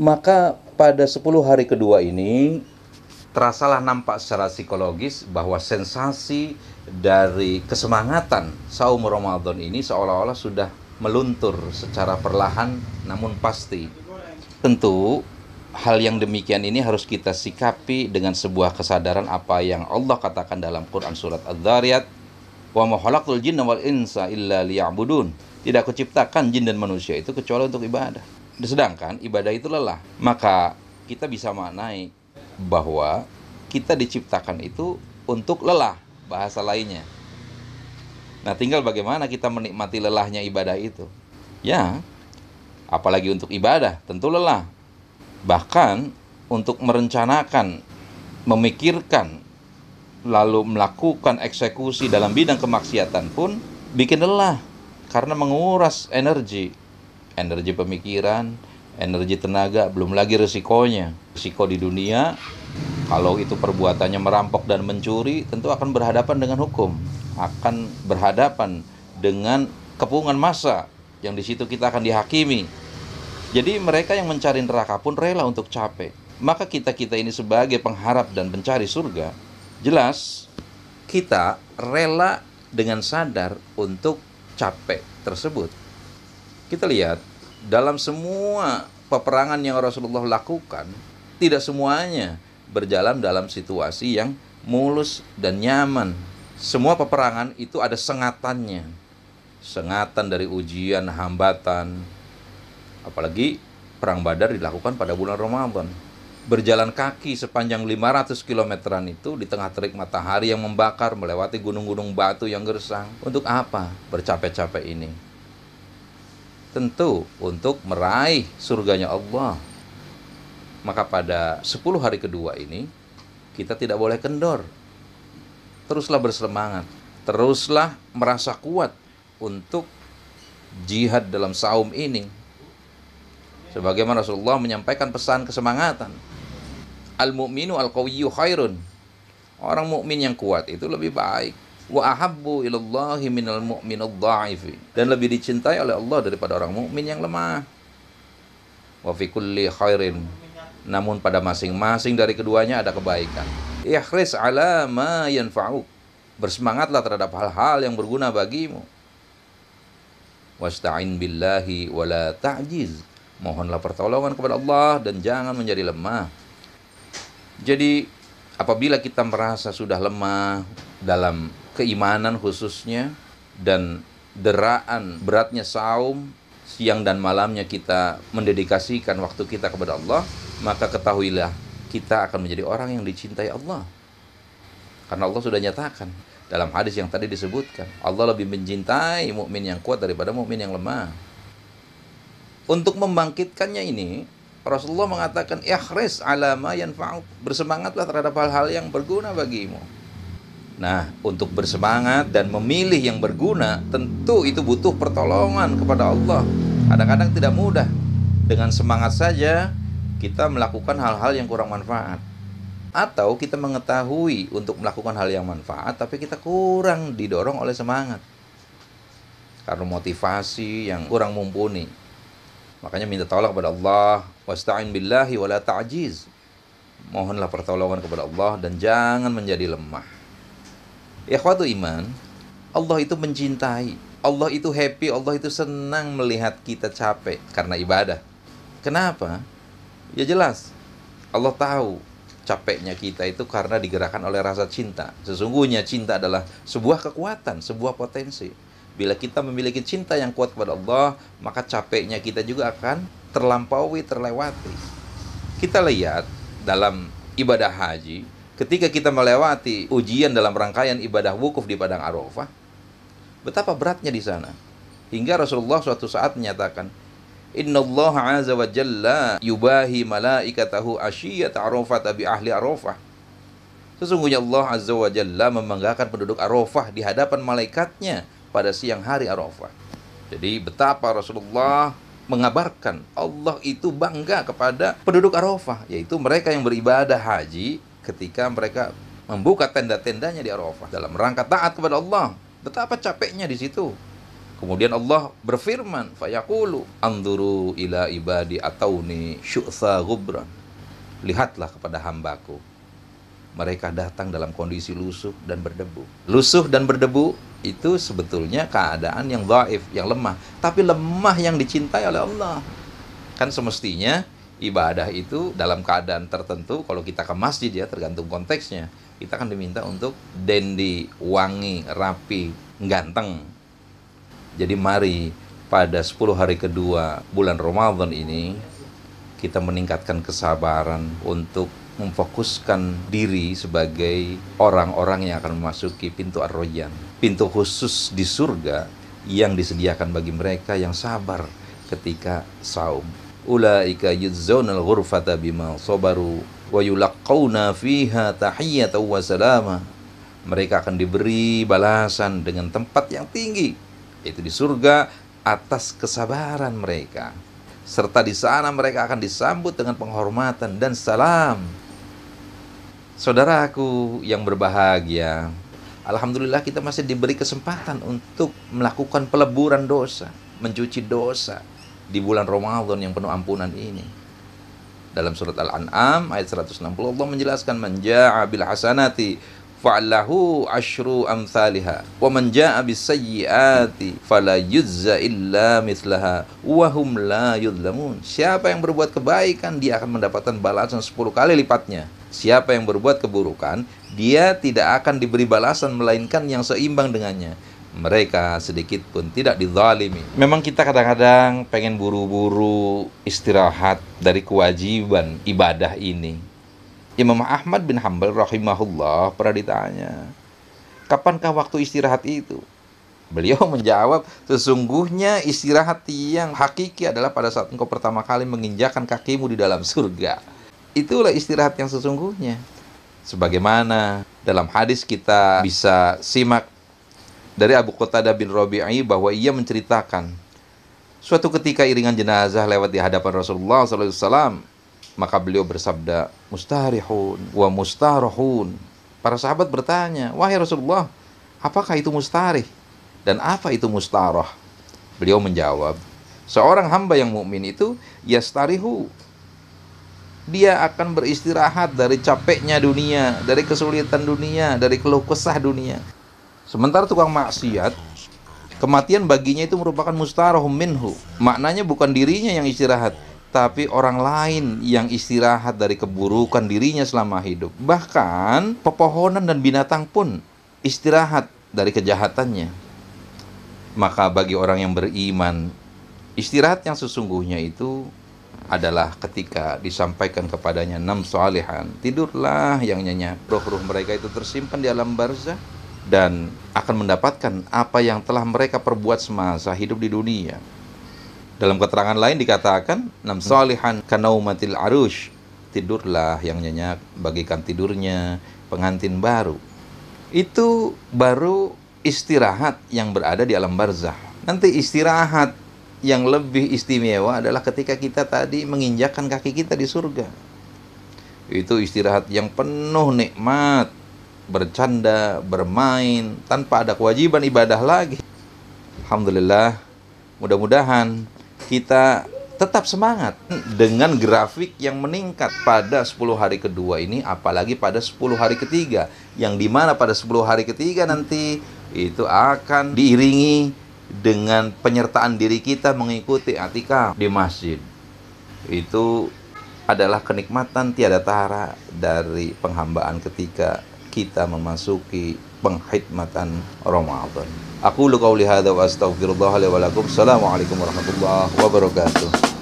Maka pada 10 hari kedua ini terasalah nampak secara psikologis bahwa sensasi dari kesemangatan saum Ramadan ini seolah-olah sudah meluntur secara perlahan namun pasti. Tentu hal yang demikian ini harus kita sikapi dengan sebuah kesadaran apa yang Allah katakan dalam Quran surat Adz-Dzariyat, wa ma khalaqtul jinna wal insa illa liya'budun. Tidak kuciptakan jin dan manusia itu kecuali untuk ibadah. Sedangkan ibadah itu lelah. Maka kita bisa maknai bahwa kita diciptakan itu untuk lelah, bahasa lainnya. Nah, tinggal bagaimana kita menikmati lelahnya ibadah itu. Ya, apalagi untuk ibadah, tentu lelah. Bahkan untuk merencanakan, memikirkan, lalu melakukan eksekusi dalam bidang kemaksiatan pun bikin lelah. Karena menguras energi pemikiran, energi tenaga, belum lagi resikonya. Resiko di dunia, kalau itu perbuatannya merampok dan mencuri, tentu akan berhadapan dengan hukum, akan berhadapan dengan kepungan massa yang di situ kita akan dihakimi. Jadi mereka yang mencari neraka pun rela untuk capek. Maka kita ini sebagai pengharap dan pencari surga, jelas kita rela dengan sadar untuk capek tersebut. Kita lihat dalam semua peperangan yang Rasulullah lakukan, tidak semuanya berjalan dalam situasi yang mulus dan nyaman. Semua peperangan itu ada sengatannya. Sengatan dari ujian, hambatan. Apalagi perang Badar dilakukan pada bulan Ramadan. Berjalan kaki sepanjang 500 kilometeran itu di tengah terik matahari yang membakar, melewati gunung-gunung batu yang gersang. Untuk apa bercapek-capek ini? Tentu untuk meraih surganya Allah. Maka pada 10 hari kedua ini kita tidak boleh kendor. Teruslah bersemangat, teruslah merasa kuat untuk jihad dalam saum ini. Sebagaimana Rasulullah menyampaikan pesan kesemangatan. Al-mu'minu al-qawiyyu khairun. Orang mukmin yang kuat itu lebih baik. Wa ahabbu ilallahi minal mu'minad dha'ifi. Dan lebih dicintai oleh Allah daripada orang mukmin yang lemah. Wa fi kulli khairin. Namun pada masing-masing dari keduanya ada kebaikan. Ihris ala ma yanfa'uk. Bersemangatlah terhadap hal-hal yang berguna bagimu. Wasta'in billahi wa la ta'jiz. Mohonlah pertolongan kepada Allah dan jangan menjadi lemah. Jadi apabila kita merasa sudah lemah dalam keimanan khususnya, dan deraan beratnya saum, siang dan malamnya kita mendedikasikan waktu kita kepada Allah, maka ketahuilah kita akan menjadi orang yang dicintai Allah. Karena Allah sudah nyatakan dalam hadis yang tadi disebutkan, Allah lebih mencintai mukmin yang kuat daripada mukmin yang lemah. Untuk membangkitkannya ini, Rasulullah mengatakan, ihris ala ma yanfa'uk. Bersemangatlah terhadap hal-hal yang berguna bagimu. Nah, untuk bersemangat dan memilih yang berguna, tentu itu butuh pertolongan kepada Allah. Kadang-kadang tidak mudah. Dengan semangat saja, kita melakukan hal-hal yang kurang manfaat. Atau kita mengetahui untuk melakukan hal yang manfaat, tapi kita kurang didorong oleh semangat. Karena motivasi yang kurang mumpuni. Makanya minta tolong kepada Allah. Wasta'in billahi wa la ta'jiz. Mohonlah pertolongan kepada Allah dan jangan menjadi lemah. Ikhwatu iman, Allah itu mencintai, Allah itu happy, Allah itu senang melihat kita capek karena ibadah. Kenapa? Ya jelas, Allah tahu capeknya kita itu karena digerakkan oleh rasa cinta. Sesungguhnya cinta adalah sebuah kekuatan, sebuah potensi. Bila kita memiliki cinta yang kuat kepada Allah, maka capeknya kita juga akan terlampaui, terlewati. Kita lihat dalam ibadah haji, ketika kita melewati ujian dalam rangkaian ibadah wukuf di Padang Arafah, betapa beratnya di sana. Hingga Rasulullah suatu saat menyatakan, Innallaha azza wa jalla yubahi malaikatahu asyiyata Arafah bi ahli Arafah. Sesungguhnya Allah azza wa jalla membanggakan penduduk Arafah di hadapan malaikatnya pada siang hari Arafah. Jadi betapa Rasulullah mengabarkan Allah itu bangga kepada penduduk Arafah, yaitu mereka yang beribadah haji ketika mereka membuka tenda-tendanya di Arafah dalam rangka taat kepada Allah. Betapa capeknya di situ. Kemudian Allah berfirman, fayaqulu anzuru ila ibadi atauni syu'tha ghubran. Lihatlah kepada hambaku. Mereka datang dalam kondisi lusuh dan berdebu. Lusuh dan berdebu itu sebetulnya keadaan yang dhaif, yang lemah. Tapi lemah yang dicintai oleh Allah. Kan semestinya ibadah itu dalam keadaan tertentu, kalau kita ke masjid ya, tergantung konteksnya, kita akan diminta untuk dandy, wangi, rapi, ganteng. Jadi mari pada 10 hari kedua bulan Ramadan ini kita meningkatkan kesabaran untuk memfokuskan diri sebagai orang-orang yang akan memasuki pintu Ar-Rayyan, pintu khusus di surga yang disediakan bagi mereka yang sabar ketika saum. Ulaika yudzzaunal ghurfata bima sabaru wa yulaqqauna fiha tahiyyatan wa salama. Mereka akan diberi balasan dengan tempat yang tinggi, yaitu di surga, atas kesabaran mereka. Serta di sana mereka akan disambut dengan penghormatan dan salam. Saudaraku yang berbahagia, alhamdulillah kita masih diberi kesempatan untuk melakukan peleburan dosa, mencuci dosa di bulan Ramadan yang penuh ampunan ini. Dalam surat Al-An'am ayat 160 Allah menjelaskan, man jaa'a bil hasanati fa'lahu asyru amsalha wa man jaa'a bis sayyiati fala yujza illa mithlaha wa hum la yudlamun. Siapa yang berbuat kebaikan dia akan mendapatkan balasan 10 kali lipatnya. Siapa yang berbuat keburukan dia tidak akan diberi balasan melainkan yang seimbang dengannya. Mereka sedikit pun tidak dizalimi. Memang kita kadang-kadang pengen buru-buru istirahat dari kewajiban ibadah ini. Imam Ahmad bin Hanbal rahimahullah pernah ditanya, kapankah waktu istirahat itu? Beliau menjawab, sesungguhnya istirahat yang hakiki adalah pada saat engkau pertama kali menginjakkan kakimu di dalam surga. Itulah istirahat yang sesungguhnya. Sebagaimana dalam hadis kita bisa simak dari Abu Qatadah bin Rabi'i bahwa ia menceritakan, suatu ketika iringan jenazah lewat di hadapan Rasulullah SAW, maka beliau bersabda, mustarihun wa mustarahun. Para sahabat bertanya, wahai Rasulullah, apakah itu mustarih dan apa itu mustarah? Beliau menjawab, seorang hamba yang mukmin itu yastarihu, dia akan beristirahat dari capeknya dunia, dari kesulitan dunia, dari keluh kesah dunia. Sementara tukang maksiat, kematian baginya itu merupakan mustarahum minhu. Maknanya bukan dirinya yang istirahat, tapi orang lain yang istirahat dari keburukan dirinya selama hidup. Bahkan pepohonan dan binatang pun istirahat dari kejahatannya. Maka bagi orang yang beriman, istirahat yang sesungguhnya itu adalah ketika disampaikan kepadanya 6 sholihan. Tidurlah yang nyenyak. Ruh-ruh mereka itu tersimpan di alam barzah dan akan mendapatkan apa yang telah mereka perbuat semasa hidup di dunia. Dalam keterangan lain dikatakan, 6 sholihan kanaumatil arush. Tidurlah yang nyenyak bagikan tidurnya pengantin baru. Itu baru istirahat yang berada di alam barzah. Nanti istirahat yang lebih istimewa adalah ketika kita tadi menginjakkan kaki kita di surga. Itu istirahat yang penuh nikmat, bercanda, bermain, tanpa ada kewajiban ibadah lagi. Alhamdulillah, mudah-mudahan kita tetap semangat dengan grafik yang meningkat pada 10 hari kedua ini, apalagi pada 10 hari ketiga, yang dimana pada 10 hari ketiga nanti itu akan diiringi dengan penyertaan diri kita mengikuti i'tikaf di masjid. Itu adalah kenikmatan tiada tara dari penghambaan ketika kita memasuki penghidmatan Ramadan. Aku qouli hadza wa astaghfirullah li wa lakum. Assalamualaikum warahmatullahi wabarakatuh.